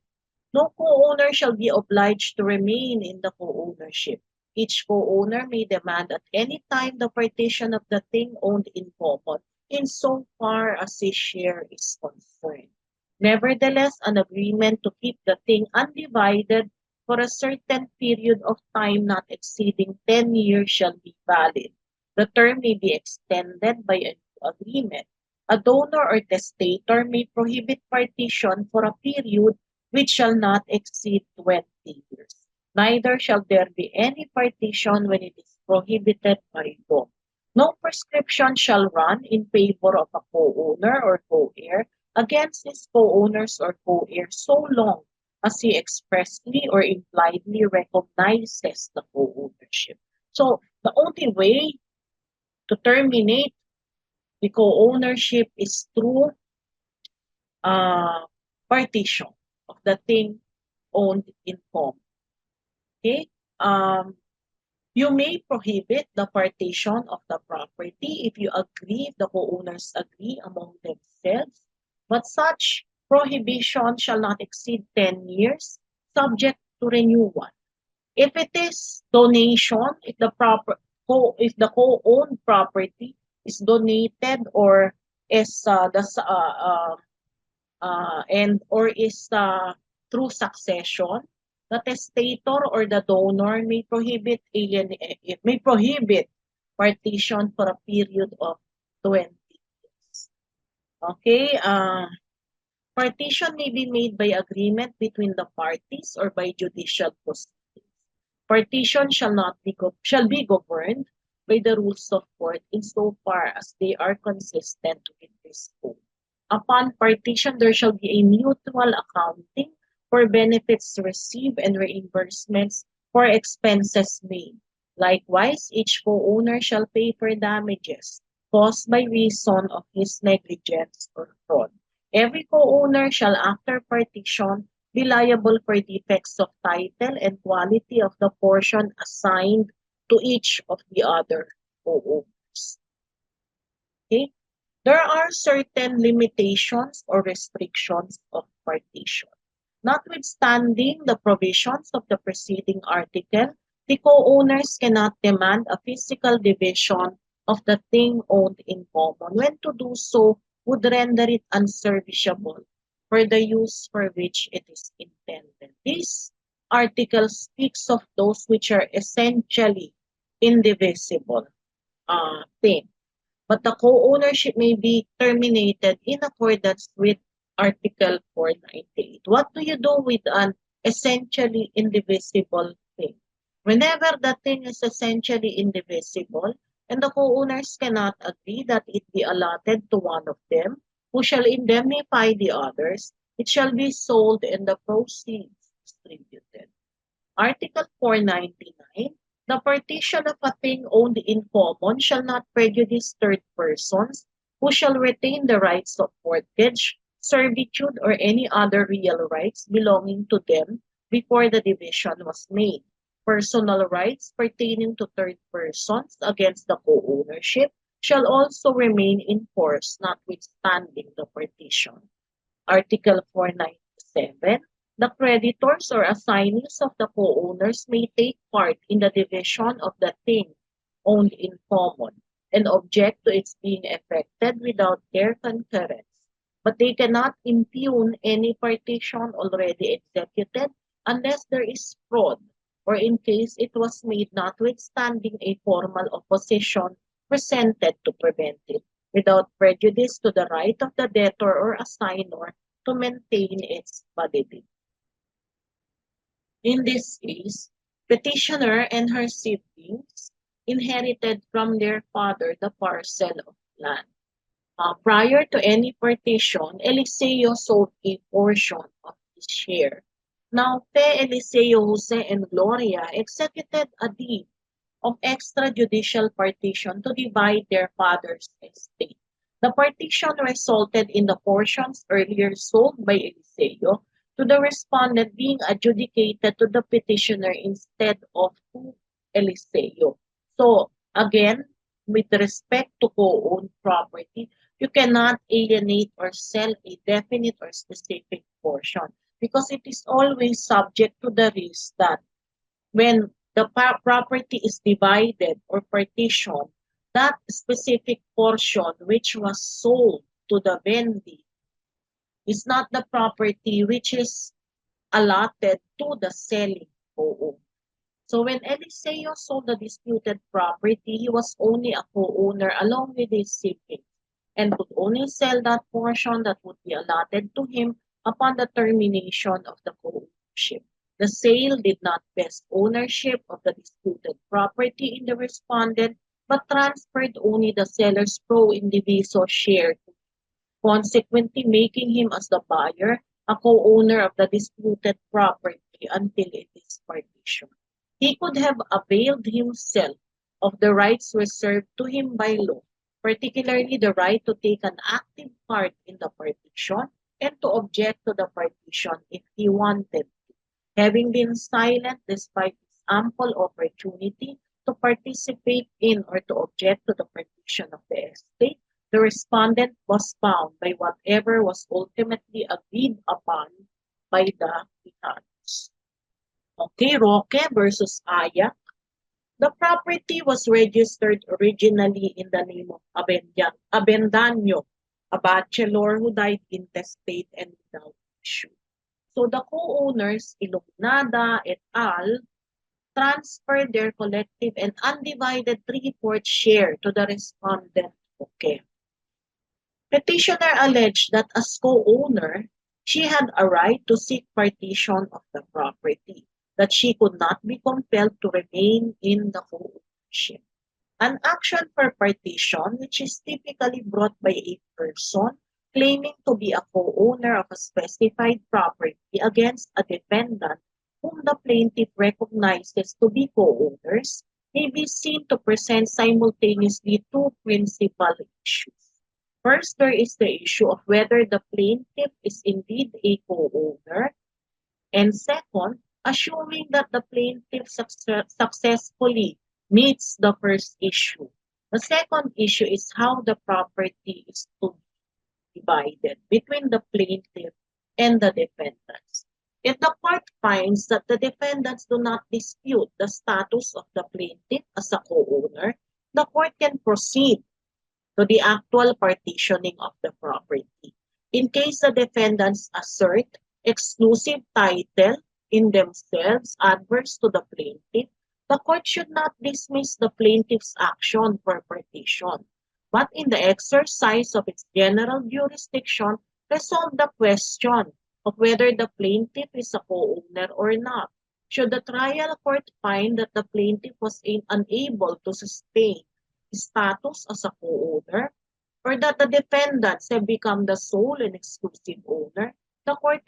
No co-owner shall be obliged to remain in the co-ownership. Each co-owner may demand at any time the partition of the thing owned in common, insofar as his share is concerned. Nevertheless, an agreement to keep the thing undivided for a certain period of time not exceeding 10 years shall be valid. The term may be extended by a new agreement. A donor or testator may prohibit partition for a period which shall not exceed 20 years. Neither shall there be any partition when it is prohibited by law. No prescription shall run in favor of a co-owner or co-heir against his co-owners or co-heirs so long as he expressly or impliedly recognizes the co-ownership. So the only way to terminate the co-ownership is through partition of the thing owned in common. Okay? You may prohibit the partition of the property if you agree, if the co-owners agree among themselves, but such prohibition shall not exceed 10 years, subject to renewal. If it is donation, if the co-owned property is donated or is through succession, the testator or the donor may prohibit partition for a period of 20 years. Okay, partition may be made by agreement between the parties or by judicial proceedings. Partition shall be governed by the rules of court insofar as they are consistent with this code. Upon partition, there shall be a mutual accounting for benefits received and reimbursements for expenses made. Likewise, each co-owner shall pay for damages caused by reason of his negligence or fraud. Every co-owner shall, after partition, be liable for defects of title and quality of the portion assigned to each of the other co-owners. Okay? There are certain limitations or restrictions of partition. Notwithstanding the provisions of the preceding article, the co-owners cannot demand a physical division of the thing owned in common when to do so would render it unserviceable for the use for which it is intended. This article speaks of those which are essentially indivisible things, but the co-ownership may be terminated in accordance with Article 498. What do you do with an essentially indivisible thing? Whenever the thing is essentially indivisible and the co-owners cannot agree that it be allotted to one of them, who shall indemnify the others, it shall be sold and the proceeds distributed. Article 499, the partition of a thing owned in common shall not prejudice third persons who shall retain the rights of mortgage, servitude, or any other real rights belonging to them before the division was made. Personal rights pertaining to third persons against the co-ownership shall also remain in force notwithstanding the partition. Article 497, the creditors or assignees of the co-owners may take part in the division of the thing owned in common and object to its being effected without their concurrence, but they cannot impugn any partition already executed unless there is fraud or in case it was made notwithstanding a formal opposition presented to prevent it, without prejudice to the right of the debtor or assignor to maintain its validity. In this case, petitioner and her siblings inherited from their father the parcel of land. Prior to any partition, Eliseo sold a portion of his share. Now, Fe Eliseo, Jose, and Gloria executed a deed of extrajudicial partition to divide their father's estate. The partition resulted in the portions earlier sold by Eliseo to the respondent being adjudicated to the petitioner instead of to Eliseo. So, again, with respect to co-owned property, you cannot alienate or sell a definite or specific portion because it is always subject to the risk that when the property is divided or partitioned, that specific portion which was sold to the vendee is not the property which is allotted to the selling co-owner. So when Eliseo sold the disputed property, he was only a co-owner along with his siblings and could only sell that portion that would be allotted to him upon the termination of the co-ownership. The sale did not vest ownership of the disputed property in the respondent, but transferred only the seller's pro indiviso share, consequently making him as the buyer a co-owner of the disputed property until it is partitioned. He could have availed himself of the rights reserved to him by law, particularly the right to take an active part in the partition and to object to the partition if he wanted to. Having been silent despite his ample opportunity to participate in or to object to the partition of the estate, the respondent was bound by whatever was ultimately agreed upon by the Pitanos. Okay, Roque versus Ayak. The property was registered originally in the name of Abendaño, a bachelor who died intestate and without issue. So the co-owners, Iluminada et al., transferred their collective and undivided 3/4 share to the respondent. Okay. Petitioner alleged that as co-owner, she had a right to seek partition of the property, that she could not be compelled to remain in the co-ownership. An action for partition, which is typically brought by a person claiming to be a co-owner of a specified property against a defendant whom the plaintiff recognizes to be co-owners, may be seen to present simultaneously two principal issues. First, there is the issue of whether the plaintiff is indeed a co-owner. And second, assuming that the plaintiff successfully meets the first issue, The second issue is how the property is to be divided between the plaintiff and the defendants. If the court finds that the defendants do not dispute the status of the plaintiff as a co-owner, the court can proceed to the actual partitioning of the property. In case the defendants assert exclusive title in themselves adverse to the plaintiff, the court should not dismiss the plaintiff's action for partition, but in the exercise of its general jurisdiction, resolve the question of whether the plaintiff is a co-owner or not. Should the trial court find that the plaintiff was unable to sustain status as a co-owner, or that the defendants have become the sole and exclusive owner, the court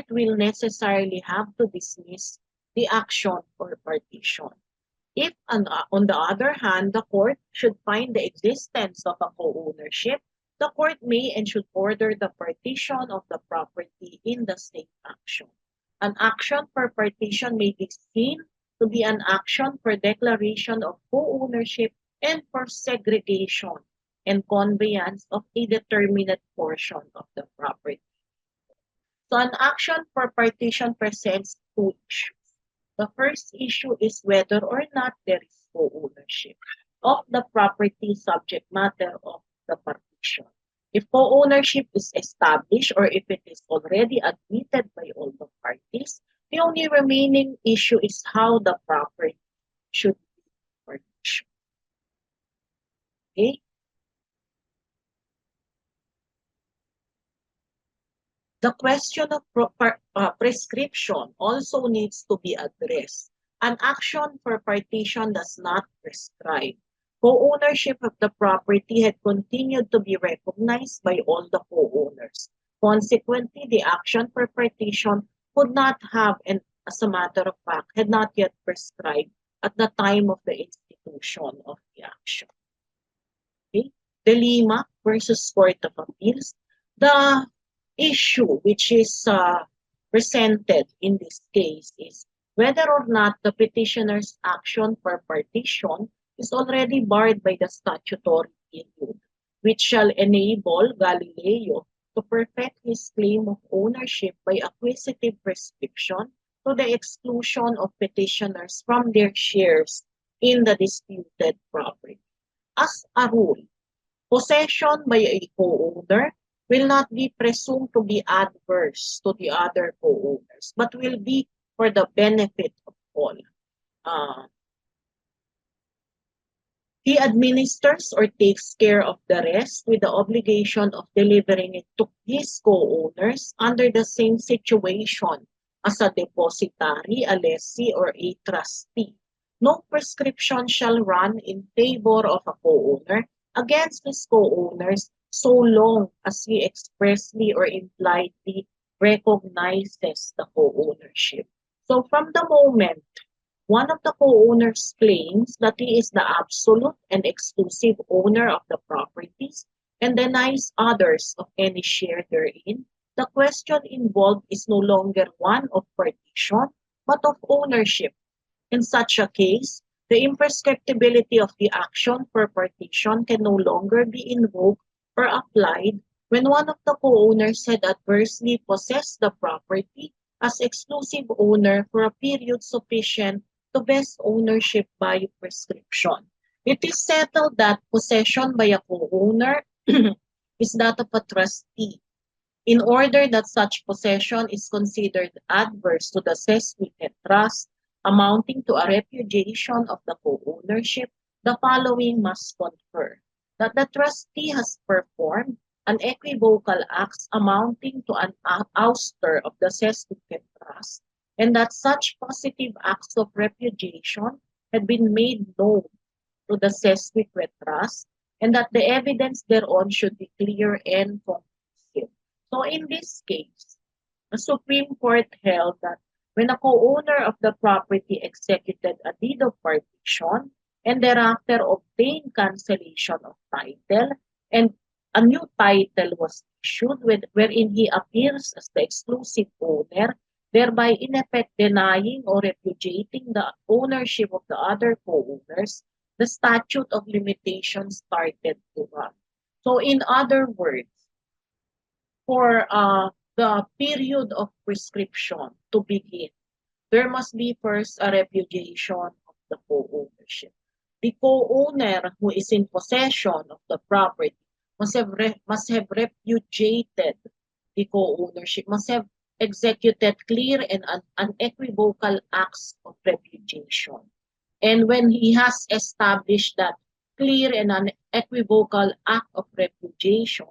will necessarily have to dismiss the action for partition. If, on the other hand, the court should find the existence of a co-ownership, the court may and should order the partition of the property in the same action. An action for partition may be seen to be an action for declaration of co-ownership and for segregation and conveyance of a determinate portion of the property. So an action for partition presents two issues. The first issue is whether or not there is co-ownership of the property subject matter of the partition. If co-ownership is established or if it is already admitted by all the parties, the only remaining issue is how the property should be partitioned. Okay? The question of prescription also needs to be addressed. An action for partition does not prescribe. Co-ownership of the property had continued to be recognized by all the co-owners. Consequently, the action for partition could not have, and as a matter of fact, had not yet prescribed at the time of the institution of the action. Okay? De Lima versus Court of Appeals. The issue which is presented in this case is whether or not the petitioner's action for partition is already barred by the statutory period, which shall enable Galileo to perfect his claim of ownership by acquisitive prescription to the exclusion of petitioners from their shares in the disputed property. As a rule, possession by a co-owner will not be presumed to be adverse to the other co-owners, but will be for the benefit of all. He administers or takes care of the rest with the obligation of delivering it to his co-owners under the same situation as a depositary, a lessee, or a trustee. No prescription shall run in favor of a co-owner against his co-owners so long as he expressly or impliedly recognizes the co-ownership. So from the moment one of the co-owners claims that he is the absolute and exclusive owner of the properties and denies others of any share therein, the question involved is no longer one of partition, but of ownership. In such a case, the imprescriptibility of the action for partition can no longer be invoked or applied when one of the co-owners had adversely possessed the property as exclusive owner for a period sufficient to vest ownership by prescription. It is settled that possession by a co-owner is that of a trustee. In order that such possession is considered adverse to the cesspit trust, amounting to a repudiation of the co-ownership, the following must confer: that the trustee has performed unequivocal acts amounting to an ouster of the cesspit trust, and that such positive acts of repudiation had been made known to the cesspit trust, and that the evidence thereon should be clear and conclusive. So in this case, the Supreme Court held that when a co-owner of the property executed a deed of partition and thereafter obtained cancellation of title, and a new title was issued wherein he appears as the exclusive owner, thereby in effect denying or repudiating the ownership of the other co-owners, the statute of limitations started to run. So in other words, for the period of prescription to begin, there must be first a repudiation of the co-ownership. The co-owner who is in possession of the property must have repudiated the co-ownership, must have executed clear and unequivocal acts of repudiation. And when he has established that clear and unequivocal act of repudiation,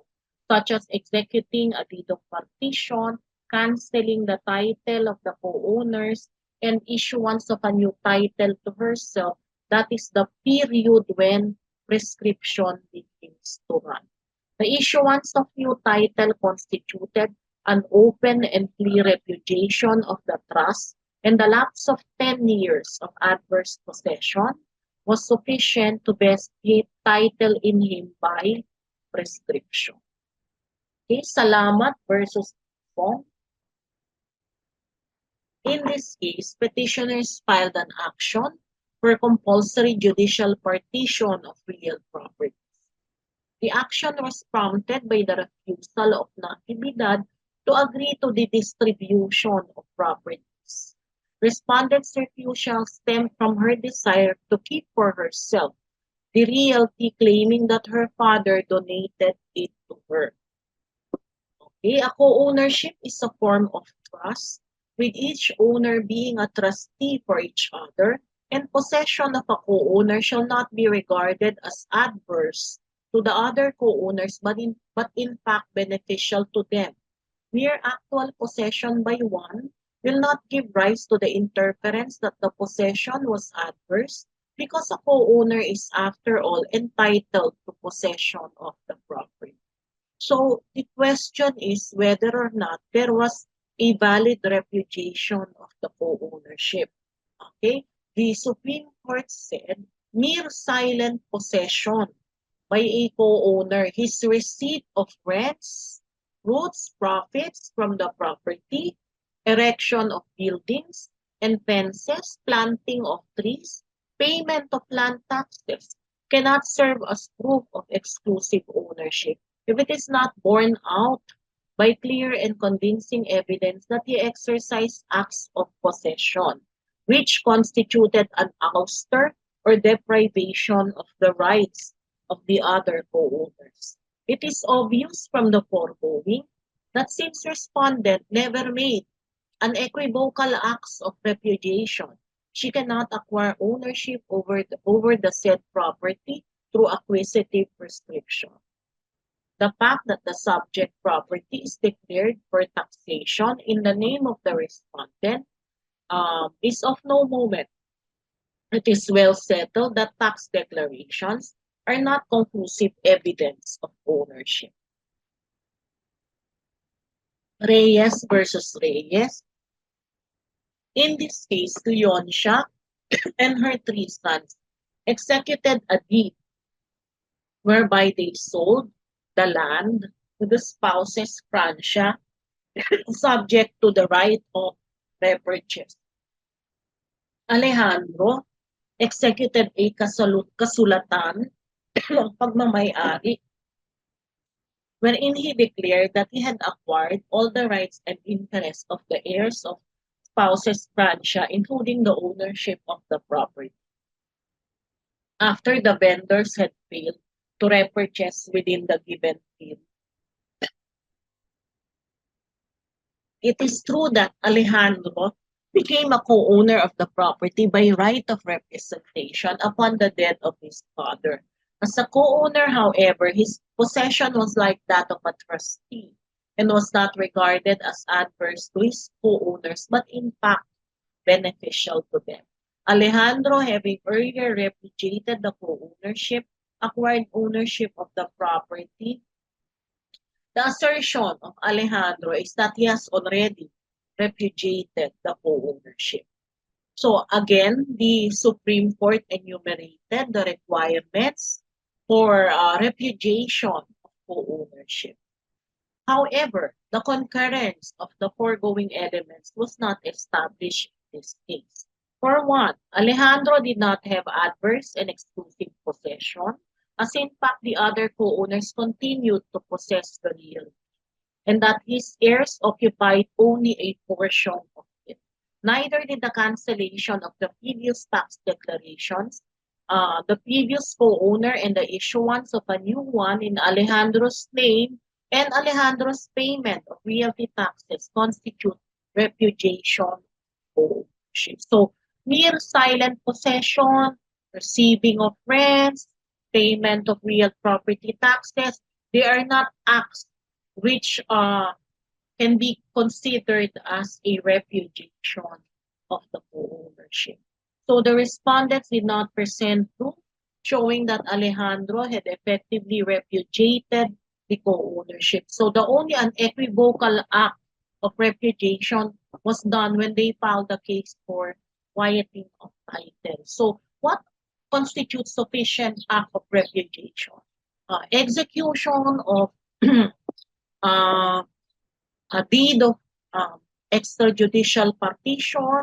such as executing a deed of partition, canceling the title of the co-owners, and issuance of a new title to herself, that is the period when prescription begins to run. The issuance of new title constituted an open and clear repudiation of the trust, and the lapse of 10 years of adverse possession was sufficient to vest the title in him by prescription. Okay, Salamat versus Fong. In this case, petitioners filed an action for compulsory judicial partition of real properties. The action was prompted by the refusal of Natividad to agree to the distribution of properties. Respondent's refusal stemmed from her desire to keep for herself the realty, claiming that her father donated it to her. Okay, a co-ownership is a form of trust, with each owner being a trustee for each other, and possession of a co-owner shall not be regarded as adverse to the other co-owners, but in fact beneficial to them. Mere actual possession by one will not give rise to the inference that the possession was adverse, because a co-owner is, after all, entitled to possession of the property. So the question is whether or not there was a valid repudiation of the co-ownership. Okay? The Supreme Court said mere silent possession by a co-owner, his receipt of rents, fruits, profits from the property, erection of buildings and fences, planting of trees, payment of land taxes, cannot serve as proof of exclusive ownership if it is not borne out by clear and convincing evidence that he exercised acts of possession, which constituted an ouster or deprivation of the rights of the other co-owners. It is obvious from the foregoing that since respondent never made unequivocal acts of repudiation, she cannot acquire ownership over the said property through acquisitive prescription. The fact that the subject property is declared for taxation in the name of the respondent is of no moment. It is well settled that tax declarations are not conclusive evidence of ownership. Reyes versus Reyes. In this case, Leoncia and her 3 sons executed a deed whereby they sold the land to the spouses Francia, subject to the right of repurchase. Alejandro executed a kasulatan ng pagmamay-ari wherein he declared that he had acquired all the rights and interests of the heirs of spouses Francia, including the ownership of the property. After the vendors had failed to repurchase within the given period, it is true that Alejandro became a co-owner of the property by right of representation upon the death of his father. As a co-owner, however, his possession was like that of a trustee and was not regarded as adverse to his co-owners, but in fact beneficial to them. Alejandro, having earlier repudiated the co-ownership, acquired ownership of the property. The assertion of Alejandro is that he has already repudiated the co-ownership. So again, the Supreme Court enumerated the requirements for repudiation of co-ownership. However, the concurrence of the foregoing elements was not established in this case. For one, Alejandro did not have adverse and exclusive possession, as in fact the other co-owners continued to possess the real, and that his heirs occupied only a portion of it. Neither did the cancellation of the previous tax declarations, the previous co-owner, and the issuance of a new one in Alejandro's name and Alejandro's payment of realty taxes constitute repudiation ownership. So, mere silent possession, receiving of rents, payment of real property taxes, they are not acts which can be considered as a repudiation of the co-ownership. So the respondents did not present proof showing that Alejandro had effectively repudiated the co-ownership. So the only unequivocal act of repudiation was done when they filed the case for quieting of title. So what constitutes sufficient act of repudiation? Execution of uh, a deed of um, extrajudicial partition,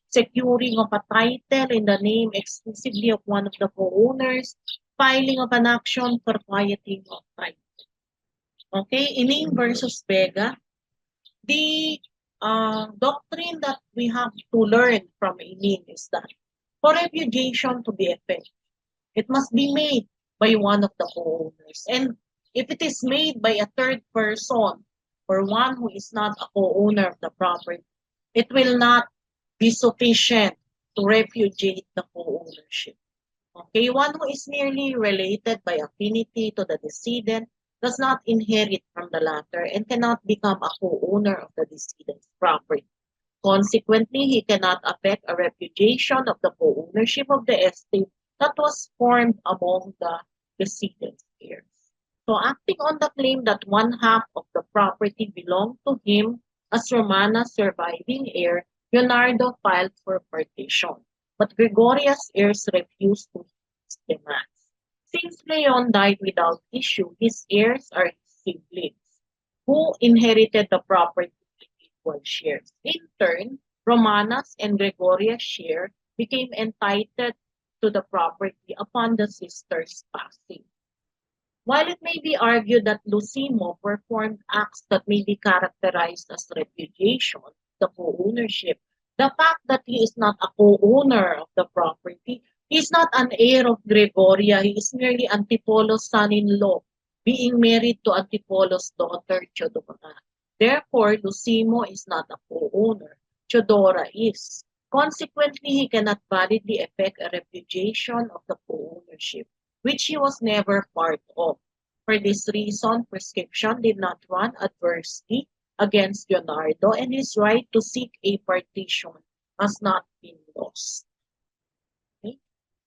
securing of a title in the name exclusively of one of the co-owners, filing of an action for quieting of title. Okay, Ining versus Vega, the doctrine that we have to learn from Ining is that for repudiation to be effective, it must be made by one of the co-owners. And if it is made by a third person or one who is not a co-owner of the property, it will not be sufficient to repudiate the co-ownership. Okay, one who is merely related by affinity to the decedent does not inherit from the latter and cannot become a co-owner of the decedent's property. Consequently, he cannot affect a repudiation of the co-ownership of the estate that was formed among the decedent's heirs. So, acting on the claim that one half of the property belonged to him as Romana's surviving heir, Leonardo filed for partition, but Gregoria's heirs refused to meet his demands. Since Leon died without issue, his heirs are his siblings, who inherited the property in equal shares. In turn, Romana's and Gregoria's share became entitled to the property upon the sisters' passing. While it may be argued that Lucimo performed acts that may be characterized as repudiation, the co-ownership, the fact that he is not a co-owner of the property, he is not an heir of Gregoria, he is merely Antipolo's son-in-law, being married to Antipolo's daughter, Theodora. Therefore, Lucimo is not a co-owner. Theodora is. Consequently, he cannot validly effect a repudiation of the co-ownership, which he was never part of. For this reason, prescription did not run adversely against Leonardo, and his right to seek a partition has not been lost. Okay?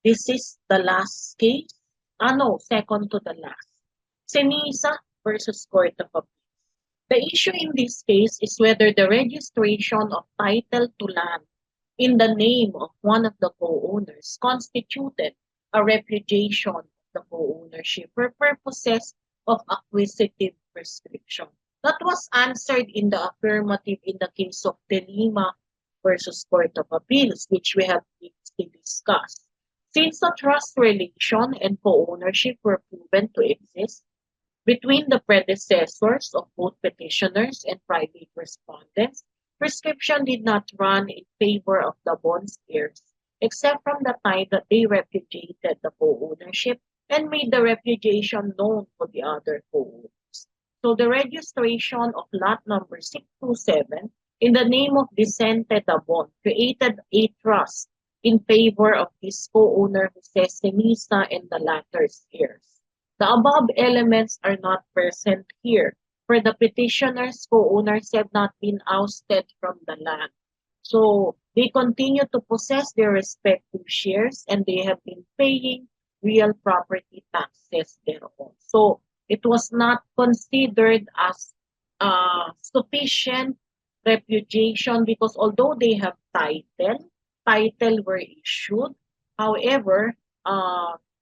This is the last case. No, second to the last. Senisa versus Court of Appeal. The issue in this case is whether the registration of title to land in the name of one of the co-owners constituted a repudiation of the co-ownership for purposes of acquisitive prescription. That was answered in the affirmative in the case of De Lima versus Court of Appeals, which we have previously discussed. Since the trust relation and co-ownership were proven to exist between the predecessors of both petitioners and private respondents, prescription did not run in favor of the bond's heirs, except from the time that they repudiated the co-ownership and made the repudiation known to the other co-owners. So the registration of lot number 627 in the name of Vicente Dabon created a trust in favor of his co-owner Jose Senisa and the latter's heirs. The above elements are not present here, for the petitioners' co-owners have not been ousted from the land. So they continue to possess their respective shares and they have been paying real property taxes thereon. So it was not considered as sufficient repudiation because although they have title were issued, however,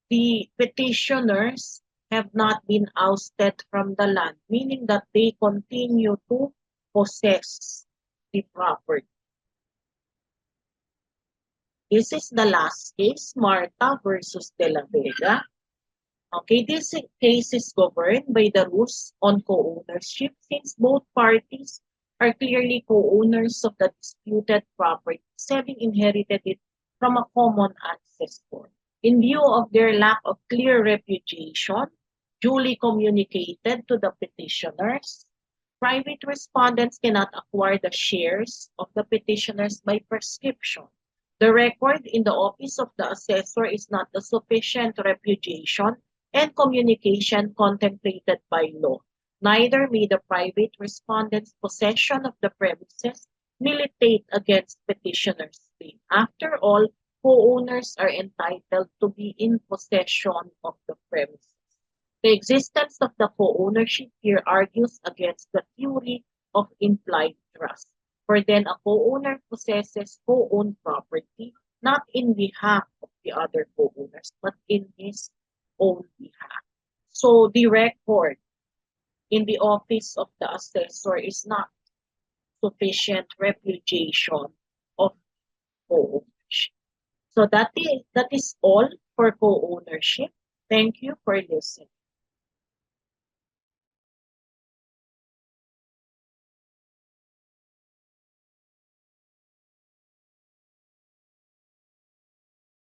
the petitioners have not been ousted from the land, meaning that they continue to possess the property. This is the last case, Marta versus De La Vega. Okay, this case is governed by the rules on co-ownership since both parties are clearly co-owners of the disputed property, having inherited it from a common ancestor. In view of their lack of clear repudiation, duly communicated to the petitioners, private respondents cannot acquire the shares of the petitioners by prescription. The record in the office of the assessor is not a sufficient repudiation and communication contemplated by law. Neither may the private respondent's possession of the premises militate against petitioner's claim. After all, co-owners are entitled to be in possession of the premises. The existence of the co-ownership here argues against the theory of implied trust. For then a co-owner possesses co-owned property not in behalf of the other co-owners, but in his own behalf. So the record in the office of the assessor is not sufficient repudiation of co-ownership. So that is all for co-ownership. Thank you for listening.